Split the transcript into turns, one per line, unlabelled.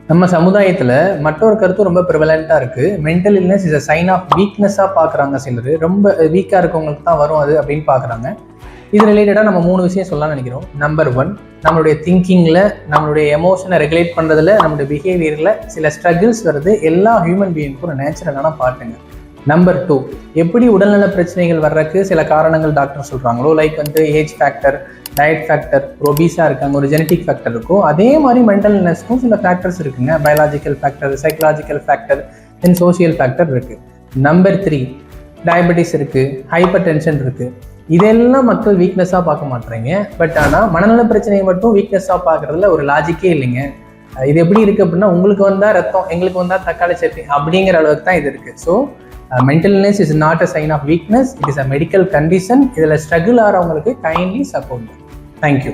நம்ம சமுதாயத்தில் மற்றொரு கருத்து ரொம்ப ப்ரிவலண்ட்டாக இருக்குது. Mental illness is a sign of வீக்னஸாக பார்க்குறாங்க சிலர். ரொம்ப வீக்காக இருக்கவங்களுக்கு தான் வரும் அது அப்படின்னு பார்க்குறாங்க. இது ரிலேட்டடாக நம்ம 3 விஷயம் சொல்லலாம்னு நினைக்கிறோம். நம்பர் 1, நம்மளுடைய திங்கிங்கில், நம்மளுடைய எமோஷனை ரெகுலேட் பண்ணுறதுல, நம்மளுடைய பிஹேவியரில் சில ஸ்ட்ரகிள்ஸ் வருது. எல்லா ஹியூமன் பீயிங்க்கும் ஒரு நேச்சுரலான பாட்டுங்க. நம்பர் 2, எப்படி உடல்நல பிரச்சனைகள் வர்றதுக்கு சில காரணங்கள் டாக்டர் சொல்கிறாங்களோ, like age factor, diet factor, ஒபீஸாக இருக்காங்க, ஒரு ஜெனட்டிக் ஃபேக்டர் இருக்கும். அதே மாதிரி மென்டல் இல்னஸ்க்கும் சில ஃபேக்டர்ஸ் இருக்குங்க. பயாலஜிக்கல் ஃபேக்டர், சைக்கலாஜிக்கல் ஃபேக்டர், தென் சோசியல் ஃபேக்டர் இருக்குது. நம்பர் 3, டயபெட்டிஸ் இருக்குது, ஹைப்பர் டென்ஷன் இருக்குது. இதெல்லாம் மக்கள் வீக்னஸாக பார்க்க மாட்டேறீங்க. பட் ஆனால் மனநல பிரச்சனையை மட்டும் வீக்னஸாக பார்க்குறதுல ஒரு லாஜிக்கே இல்லைங்க. இது எப்படி இருக்குது அப்படின்னா, உங்களுக்கு வந்தால் ரத்தம், எங்களுக்கு வந்தால் தக்காளி சட்னி அப்படிங்கிற அளவுக்கு தான் இது இருக்குது. So mental illness is not a sign of weakness. It is a medical condition. இதில் ஸ்ட்ரகிள் ஆகிறவங்களுக்கு கைண்ட்லி சப்போர்ட். தேங்க்யூ.